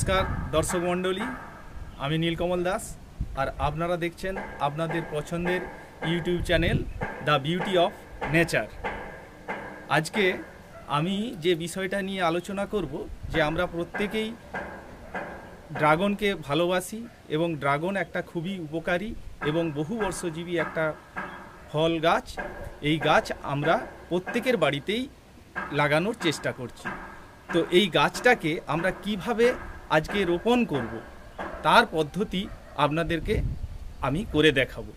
नमस्कार दर्शक मंडली आमी नीलकमल दास और आपनारा देखছেন आपनादेर पछंदेर YouTube channel the beauty of nature. आज के आमी जे विषयटा निये आलोचना करब जे आमरा प्रत्येकेई ड्रागन के भालोबासी एवं ड्रागन एकटा खूबई उपकारी एवं बहु बर्षजीवी एकटा फल गाछ। এই গাছ আমরা প্রত্যেকের বাড়িতেই লাগানোর চেষ্টা করছি। তো এই গাছটাকে আমরা কিভাবে আজকে রোপণ করব তার পদ্ধতি আপনাদেরকে আমি করে দেখাবো।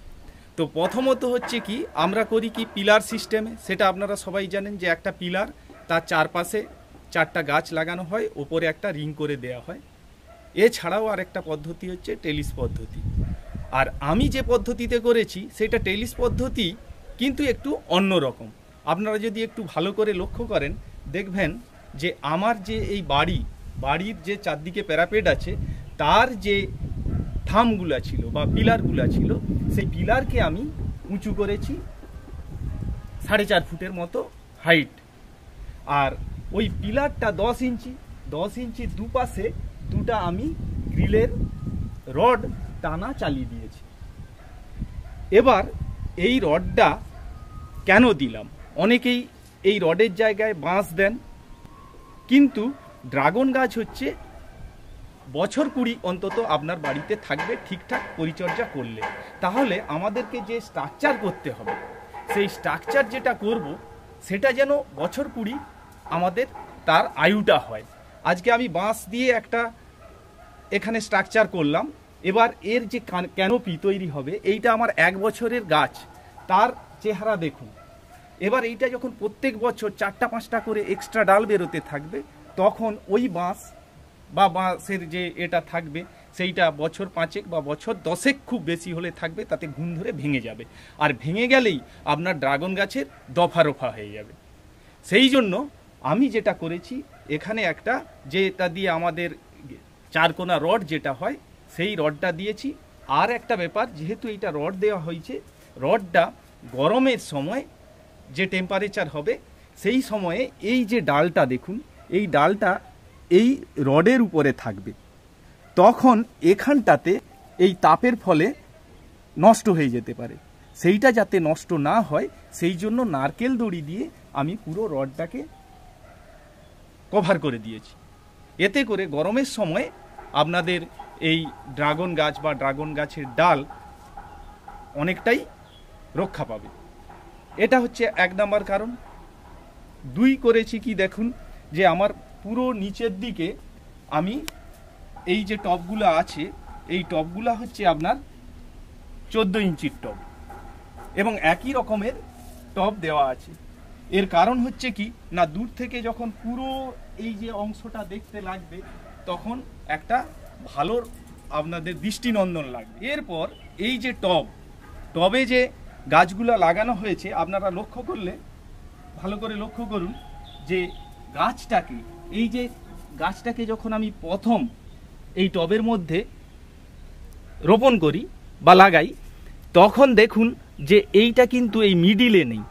তো প্রথমত হচ্ছে কি আমরা করি কি পিলার সিস্টেমে, সেটা আপনারা সবাই জানেন যে একটা পিলার তার চারপাশে চারটা গাছ লাগানো হয়, ওপরে একটা রিং করে দেওয়া হয়। এছাড়াও আরেকটা পদ্ধতি হচ্ছে টেলিস পদ্ধতি। আর আমি যে পদ্ধতিতে করেছি সেটা টেলিস পদ্ধতি, কিন্তু একটু অন্য রকম। আপনারা যদি একটু ভালো করে লক্ষ্য করেন দেখবেন যে আমার যে এই বাড়ির যে চারদিকে প্যারাপেট আছে তার যে থামগুলা ছিল বা পিলারগুলা ছিল সেই পিলারকে আমি উঁচু করেছি 4.5 ফুটের মতো হাইট। আর ওই পিলারটা 10 ইঞ্চি দুপাশে দুটা আমি গ্রিলের রড টানা চালিয়ে দিয়েছি। এবার এই রডটা কেন দিলাম, অনেকেই এই রডের জায়গায় বাঁশ দেন, কিন্তু ড্রাগন গাছ হচ্ছে বছর 20 অন্তত আপনার বাড়িতে থাকবে ঠিকঠাক পরিচর্যা করলে। তাহলে আমাদেরকে যে স্ট্রাকচার করতে হবে সেই স্ট্রাকচার যেটা করব সেটা যেন বছর 20 আমাদের তার আয়ুটা হয়। আজকে আমি বাঁশ দিয়ে একটা এখানে স্ট্রাকচার করলাম, এবার এর যে ক্যানোপি তৈরি হবে এইটা আমার 1 বছরের গাছ, তার চেহারা দেখুন। এবার এইটা যখন প্রত্যেক বছর 4টা-5টা করে এক্সট্রা ডাল বেরোতে থাকবে তখন ওই বাঁশ বা বাঁশের যে এটা থাকবে সেইটা বছর 5 বা বছর 10 খুব বেশি হলে থাকবে, তাতে ঘুণ ধরে ভেঙে যাবে। আর ভেঙে গেলেই আপনার ড্রাগন গাছের দফা রফা হয়ে যাবে। সেই জন্য আমি যেটা করেছি এখানে একটা যেটা দিয়ে আমাদের 4 কোনা রড যেটা হয় সেই রডটা দিয়েছি। আর একটা ব্যাপার, যেহেতু এইটা রড দেওয়া হয়েছে, রডটা গরমের সময় যে টেম্পারেচার হবে সেই সময়ে এই যে ডালটা দেখুন, এই ডালটা এই রডের উপরে থাকবে, তখন এখানটাতে এই তাপের ফলে নষ্ট হয়ে যেতে পারে। সেইটা যাতে নষ্ট না হয় সেই জন্য নারকেল দড়ি দিয়ে আমি পুরো রডটাকে কভার করে দিয়েছি। এতে করে গরমের সময় আপনাদের এই ড্রাগন গাছ বা ড্রাগন গাছের ডাল অনেকটাই রক্ষা পাবে। এটা হচ্ছে 1 নাম্বার কারণ। 2 করেছি কি দেখুন, যে আমার পুরো নিচের দিকে আমি এই যে টবগুলো আছে এই টবগুলো হচ্ছে আপনার 14 ইঞ্চির টব এবং একই রকমের টব দেওয়া আছে। এর কারণ হচ্ছে কি না, দূর থেকে যখন পুরো এই যে অংশটা দেখতে লাগবে তখন একটা ভালো আপনাদের দৃষ্টিনন্দন লাগবে। এরপর এই যে টবে যে গাছগুলো লাগানো হয়েছে আপনারা লক্ষ্য করলে ভালো করে লক্ষ্য করুন যে গাছটাকে এই যে গাছটাকে যখন আমি প্রথম এই টবের মধ্যে রোপণ করি বা লাগাই তখন দেখুন যে এইটা কিন্তু এই মিডিলে নেই,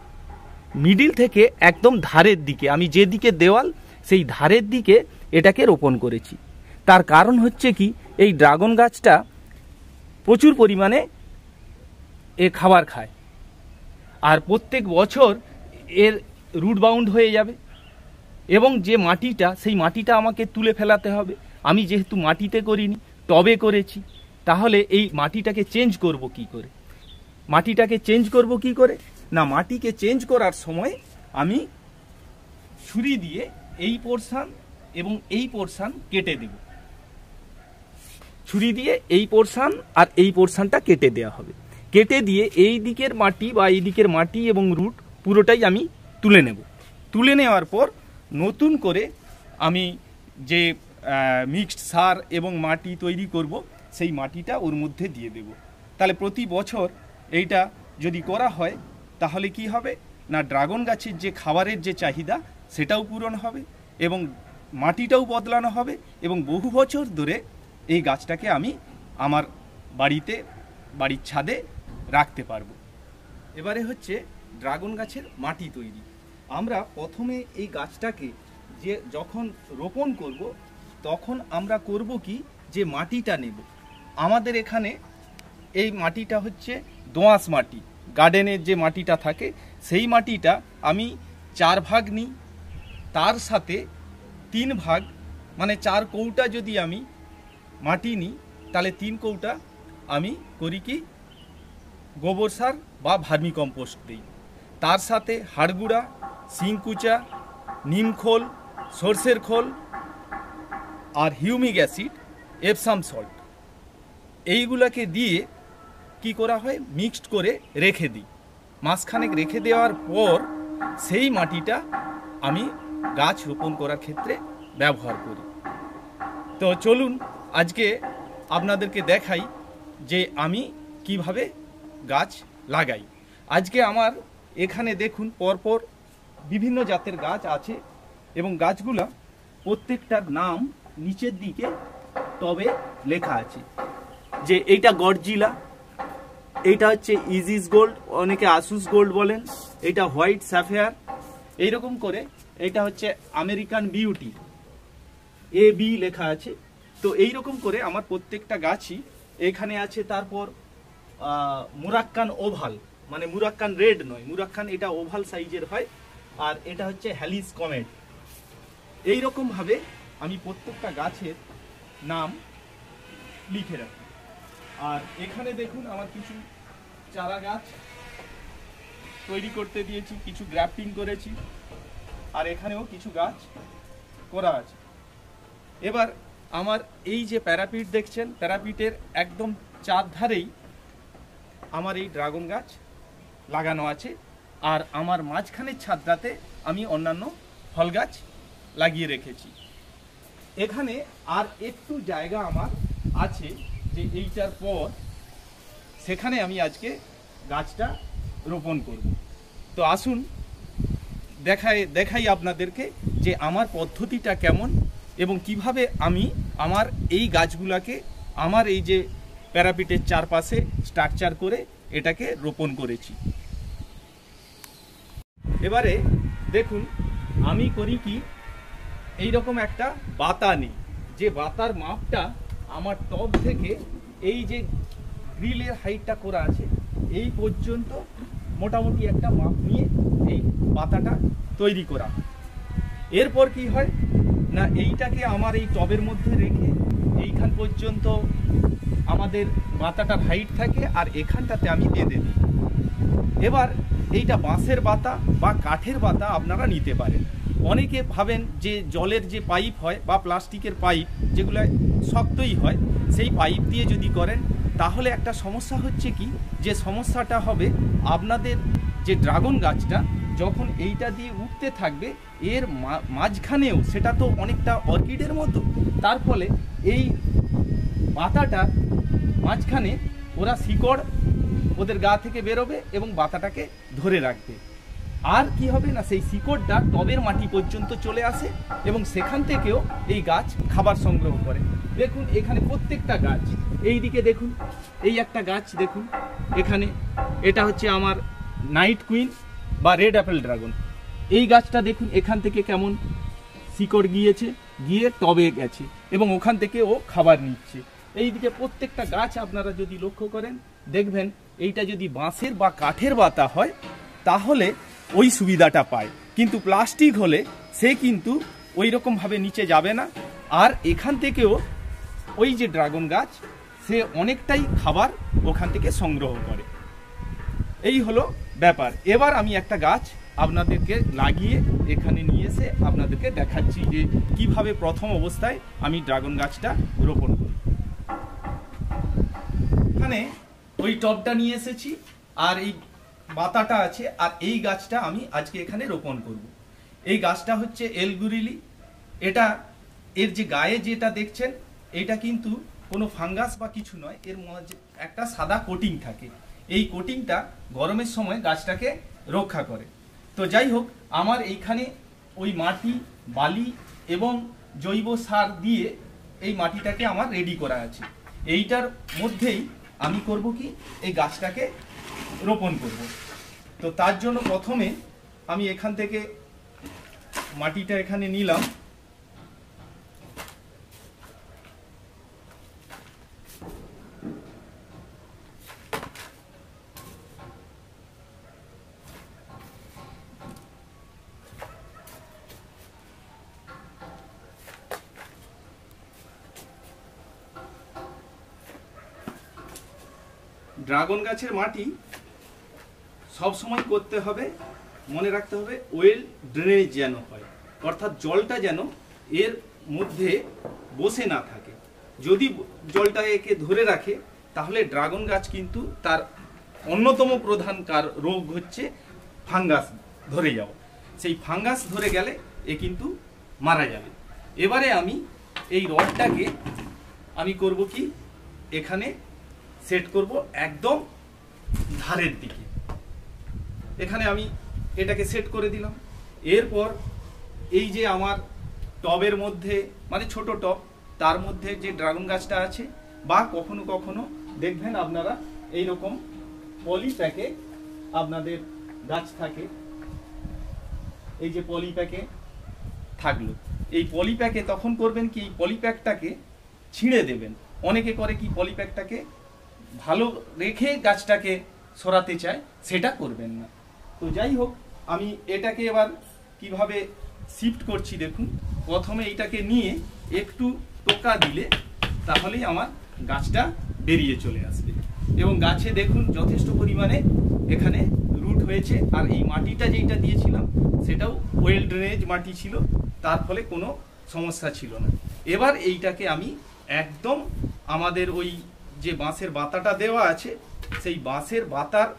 মিডিল থেকে একদম ধারের দিকে, আমি যেদিকে দেওয়াল সেই ধারের দিকে এটাকে রোপণ করেছি। তার কারণ হচ্ছে কি এই ড্রাগন গাছটা প্রচুর পরিমাণে খাবার খায় আর প্রত্যেক বছর এর রুট বাউন্ড হয়ে যাবে এবং যে মাটিটা সেই মাটিটা আমাকে তুলে ফেলাতে হবে। আমি যেহেতু মাটিতে করিনি টবে করেছি, তাহলে এই মাটিটাকে চেঞ্জ করব কি করে? না, মাটিকে চেঞ্জ করার সময় আমি ছুরি দিয়ে এই পোরশন এবং এই পোরশন কেটে দেব। ছুরি দিয়ে এই পোরশন আর এই পোরশনটা কেটে দেওয়া হবে। কেটে দিয়ে এই দিকের মাটি বা এই দিকের মাটি এবং রুট পুরোটাই আমি তুলে নেব। তুলে নেওয়ার পর নতুন করে আমি যে মিক্সড সার এবং মাটি তৈরি করব সেই মাটিটা ওর মধ্যে দিয়ে দেব। তাহলে প্রতি বছর এইটা যদি করা হয় তাহলে কি হবে না, ড্রাগন গাছের যে খাবারের যে চাহিদা সেটাও পূরণ হবে এবং মাটিটাও বদলানো হবে এবং বহু বছর ধরে এই গাছটাকে আমি আমার বাড়ির ছাদে রাখতে পারবো। এবারে হচ্ছে ড্রাগন গাছের মাটি তৈরি। আমরা প্রথমে এই গাছটাকে যে যখন রোপণ করব তখন আমরা করব কি, যে মাটিটা নেব। আমাদের এখানে এই মাটিটা হচ্ছে দোআঁশ মাটি, গার্ডেনের যে মাটিটা থাকে সেই মাটিটা আমি 4 ভাগ নিই, তার সাথে 3 ভাগ মানে 4 কৌটা যদি আমি মাটি নিই, তাহলে 3 কৌটা আমি করি কি গোবর সার বা ভার্মি কম্পোস্ট দিই। তার সাথে হাড়গুঁড়া, শিংকুচা, নিমখোল, সর্ষের খোল আর হিউমিক অ্যাসিড, এপসাম সল্ট, এইগুলোকে দিয়ে কি করা হয়, মিক্সড করে রেখে দিই। মাসখানেক রেখে দেওয়ার পর সেই মাটিটা আমি গাছ রোপণ করার ক্ষেত্রে ব্যবহার করি। তো চলুন আজকে আপনাদেরকে দেখাই যে আমি কিভাবে গাছ লাগাই। আজকে আমার এখানে দেখুন পরপর বিভিন্ন জাতের গাছ আছে এবং গাছগুলা প্রত্যেকটার নাম নিচের দিকে টবে লেখা আছে। যে এইটা গডজিলা, এইটা হচ্ছে ইজিস গোল্ড, অনেকে আসুস গোল্ড বলেন, এটা হোয়াইট স্যাফেয়ার, এইরকম করে এটা হচ্ছে আমেরিকান বিউটি, AB লেখা আছে। তো এইরকম করে আমার প্রত্যেকটা গাছই এখানে আছে। তারপর মুরাক্কান ওভাল, মানে মুরাক্কান রেড নয়, মুরাক্কান এটা ওভাল সাইজের হয়, আর এটা হচ্ছে হ্যালিস কমেট। এইরকম ভাবে আমি প্রত্যেকটা গাছের নাম লিখে রাখি। আর এখানে দেখুন আমার কিছু চারা গাছ তৈরি করতে দিয়েছি, কিছু গ্রাফটিং করেছি, আর এখানেও কিছু গাছ করা আছে। এবার আমার এই যে প্যারাপিট দেখছেন, প্যারাপিটের একদম চারধারেই আমার এই ড্রাগন গাছ লাগানো আছে, আর আমার মাঝখানের ছাদটাতে আমি অন্যান্য ফল গাছ লাগিয়ে রেখেছি। এখানে আর একটু জায়গা আমার আছে, যে এইটার পর সেখানে আমি আজকে গাছটা রোপণ করব। তো আসুন দেখাই আপনাদেরকে যে আমার পদ্ধতিটা কেমন এবং কিভাবে আমি আমার এই গাছগুলোকে আমার এই যে প্যারাপিটের চারপাশে স্ট্রাকচার করে এটাকে রোপণ করেছি। এবারে দেখুন আমি করি কি, এইরকম একটা বাতা নিই, যে বাতার মাপটা আমার টব থেকে এই যে গ্রিলের হাইটটা করা আছে এই পর্যন্ত মোটামুটি একটা মাপ নিয়ে এই পাতাটা তৈরি করা। এরপর কি হয় না, এইটাকে আমার এই টবের মধ্যে রেখে এইখান পর্যন্ত আমাদের বাতাটার হাইট থাকে, আর এখানটাতে আমি বেঁধে দিই। এবার এইটা বাঁশের বাতা বা কাঠের বাতা আপনারা নিতে পারেন। অনেকে ভাবেন যে জলের যে পাইপ হয় বা প্লাস্টিকের পাইপ যেগুলো শক্তই হয়, সেই পাইপ দিয়ে যদি করেন তাহলে একটা সমস্যা হচ্ছে কি, যে সমস্যাটা হবে আপনাদের যে ড্রাগন গাছটা যখন এইটা দিয়ে উঠতে থাকবে এর মাঝখানেও সেটা তো অনেকটা অর্কিডের মতো, তার ফলে এই পাতাটা মাঝখানে ওরা শিকড় ওদের গা থেকে বেরোবে এবং পাতাটাকে ধরে রাখবে। আর কি হবে না, সেই শিকড়টা টবের মাটি পর্যন্ত চলে আসে এবং সেখান থেকেও এই গাছ খাবার সংগ্রহ করে। দেখুন এখানে প্রত্যেকটা গাছ, এই দিকে দেখুন এই একটা গাছ দেখুন এখানে, এটা হচ্ছে আমার নাইট কুইন বা রেড অ্যাপেল ড্রাগন। এই গাছটা দেখুন এখান থেকে কেমন শিকড় গিয়ে টবে গেছে এবং ওখান থেকে ও খাবার নিচ্ছে। এইদিকে প্রত্যেকটা গাছ আপনারা যদি লক্ষ্য করেন দেখবেন এইটা যদি বাঁশের বা কাঠের বাতা হয় তাহলে ওই সুবিধাটা পায়, কিন্তু প্লাস্টিক হলে সে কিন্তু ওই রকমভাবে নিচে যাবে না, আর এখান থেকেও ওই যে ড্রাগন গাছ সে অনেকটাই খাবার ওখান থেকে সংগ্রহ করে। এই হলো ব্যাপার। এবার আমি একটা গাছ আপনাদেরকে লাগিয়ে এখানে নিয়ে এসে আপনাদেরকে দেখাচ্ছি যে কিভাবে প্রথম অবস্থায় আমি ড্রাগন গাছটা রোপণ করি। এখানে ওই টবটা নিয়ে এসেছি আর এই বাতাটা আছে, আর এই গাছটা আমি আজকে এখানে রোপণ করব। এই গাছটা হচ্ছে এলগুরিলি। এটা এর যে গায়ে যেটা দেখছেন এটা কিন্তু কোনো ফাঙ্গাস বা কিছু নয়, এর মধ্যে একটা সাদা কোটিং থাকে। এই কোটিংটা গরমের সময় গাছটাকে রক্ষা করে। তো যাই হোক, আমার এইখানে ওই মাটি, বালি এবং জৈব সার দিয়ে এই মাটিটাকে আমার রেডি করা আছে। এইটার মধ্যেই আমি করব কি, এই গাছটাকে রোপণ করব। তো তার জন্য প্রথমে আমি এখান থেকে মাটিটা এখানে নিলাম, ড্রাগন গাছের মাটি সব সময় করতে হবে, মনে রাখতে হবে ওয়েল ড্রেনেজ যেন হয়, অর্থাৎ জলটা যেন এর মধ্যে বসে না থাকে। যদি জলটা একে ধরে রাখে তাহলে ড্রাগন গাছ কিন্তু তার অন্যতম প্রধান রোগ হচ্ছে ফাঙ্গাস ধরে যাওয়া। সেই ফাঙ্গাস ধরে গেলে এ কিন্তু মারা যাবে। এবারে আমি এই রডটাকে আমি করব কি, এখানে সেট করব একদম ধারের দিকে। এখানে আমি এটাকে সেট করে দিলাম। এরপর এই যে আমার টবের মধ্যে, মানে ছোট টব, তার মধ্যে যে ড্রাগন গাছটা আছে, বা কখনো কখনো দেখবেন আপনারা এই রকম পলি প্যাকে আপনাদের গাছ থাকে, এই যে পলি প্যাকে থাকলো, এই পলি প্যাকে তখন করবেন কি, এই পলি প্যাকটাকে ছিঁড়ে দেবেন। অনেকে করে কি, পলি প্যাকটাকে ভালো রেখে গাছটাকে সরাতে চায়, সেটা করবেন না। তো যাই হোক, আমি এটাকে এবার কিভাবে শিফট করছি দেখুন। প্রথমে এইটাকে নিয়ে একটু টোকা দিলে তাহলেই আমার গাছটা বেরিয়ে চলে আসবে। এবং গাছে দেখুন যথেষ্ট পরিমাণে এখানে রুট হয়েছে। আর এই মাটিটা যেটা দিয়েছিলাম সেটাও ওয়েল ড্রেনেজ মাটি ছিল, তার ফলে কোনো সমস্যা ছিল না। এবার এইটাকে আমি একদম আমাদের ওই যে বাঁশের বাতাটা দেওয়া আছে, সেই বাঁশের বাতার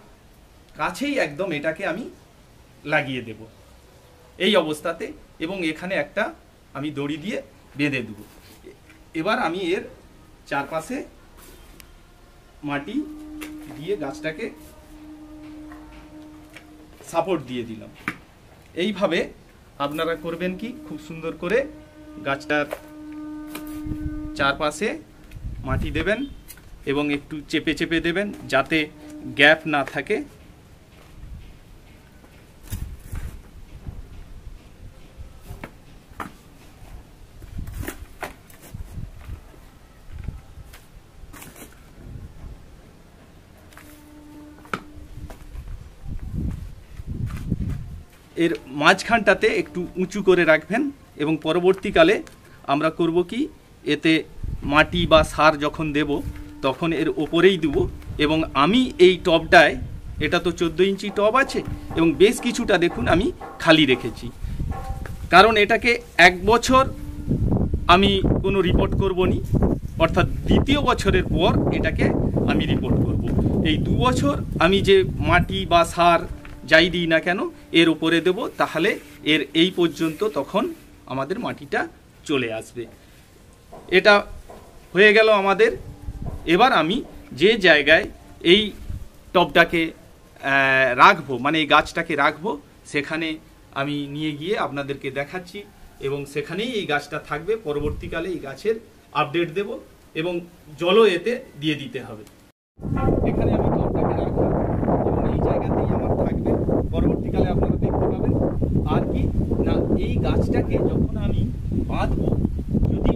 কাছেই একদম এটাকে আমি লাগিয়ে দেব এই অবস্থাতে, এবং এখানে একটা আমি দড়ি দিয়ে বেঁধে দেব। এবার আমি এর চারপাশে মাটি দিয়ে গাছটাকে সাপোর্ট দিয়ে দিলাম। এইভাবে আপনারা করবেন কি, খুব সুন্দর করে গাছটার চারপাশে মাটি দেবেন এবং একটু চেপে চেপে দেবেন যাতে গ্যাপ না থাকে। এর মাঝখানটাতে একটু উঁচু করে রাখবেন এবং পরবর্তীকালে আমরা করব কি, এতে মাটি বা সার যখন দেব তখন এর ওপরেই দেব। এবং আমি এই টবটায়, এটা তো 14 ইঞ্চি টব আছে এবং বেশ কিছুটা দেখুন আমি খালি রেখেছি, কারণ এটাকে 1 বছর আমি কোনো রিপোর্ট করব নি, অর্থাৎ দ্বিতীয় বছরের পর এটাকে আমি রিপোর্ট করব। এই 2 বছর আমি যে মাটি বা সার যাই দিই না কেন এর উপরে দেব, তাহলে এর এই পর্যন্ত তখন আমাদের মাটিটা চলে আসবে। এটা হয়ে গেল আমাদের। এবার আমি যে জায়গায় এই টবটাকে রাখবো, মানে এই গাছটাকে রাখবো, সেখানে আমি নিয়ে গিয়ে আপনাদেরকে দেখাচ্ছি এবং সেখানেই এই গাছটা থাকবে। পরবর্তীকালে এই গাছের আপডেট দেব এবং জলও এতে দিয়ে দিতে হবে। এখানে আমি টবটাকে রাখলাম এবং এই জায়গাতেই আমার থাকবে, পরবর্তীকালে আপনারা দেখতে পাবেন। আর কি না, এই গাছটাকে যখন আমি বাঁধবো, যদি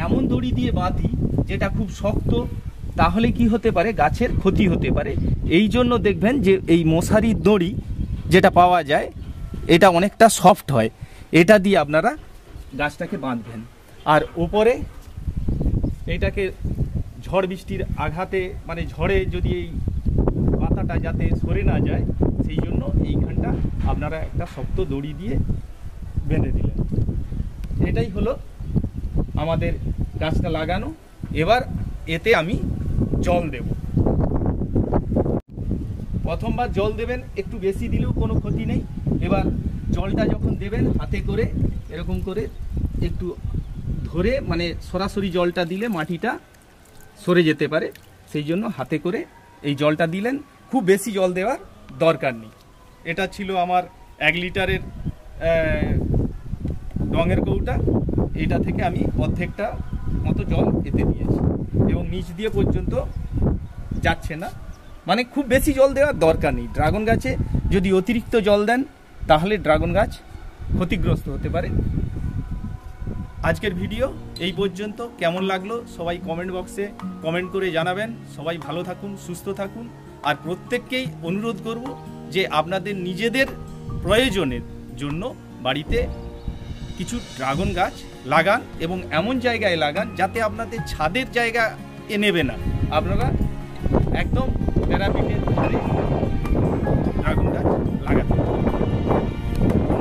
এমন দড়ি দিয়ে বাঁধি যেটা খুব শক্ত, তাহলে কি হতে পারে, গাছের ক্ষতি হতে পারে। এই জন্য দেখবেন যে এই মশারির দড়ি যেটা পাওয়া যায়, এটা অনেকটা সফট হয়, এটা দিয়ে আপনারা গাছটাকে বাঁধবেন। আর ওপরে এটাকে ঝড় বৃষ্টির আঘাতে, মানে ঝড়ে যদি এই পাতাটা যাতে সরে না যায়, সেই জন্য এইখানটা আপনারা একটা শক্ত দড়ি দিয়ে বেঁধে দিলেন। এটাই হলো আমাদের গাছটা লাগানো। এবার এতে আমি জল দেব। প্রথমবার জল দেবেন, একটু বেশি দিলেও কোনো ক্ষতি নেই। এবার জলটা যখন দেবেন হাতে করে এরকম করে একটু ধরে, মানে সরাসরি জলটা দিলে মাটিটা সরে যেতে পারে, সেই জন্য হাতে করে এই জলটা দিলেন। খুব বেশি জল দেওয়ার দরকার নেই। এটা ছিল আমার 1 লিটারের রঙের কৌটা, এটা থেকে আমি অর্ধেকটা মতো জল এতে দিয়েছি এবং নিচ দিয়ে পর্যন্ত যাচ্ছে না, মানে খুব বেশি জল দেওয়ার দরকার নেই। ড্রাগন গাছে যদি অতিরিক্ত জল দেন তাহলে ড্রাগন গাছ ক্ষতিগ্রস্ত হতে পারে। আজকের ভিডিও এই পর্যন্ত। কেমন লাগলো সবাই কমেন্ট বক্সে কমেন্ট করে জানাবেন। সবাই ভালো থাকুন, সুস্থ থাকুন। আর প্রত্যেককেই অনুরোধ করব যে আপনাদের নিজেদের প্রয়োজনের জন্য বাড়িতে কিছু ড্রাগন গাছ লাগান এবং এমন জায়গায় লাগান যাতে আপনাদের ছাদের জায়গা নেবে না। আপনারা একদম প্যারাপিটের ধারে ড্রাগন গাছ লাগাতে হবে।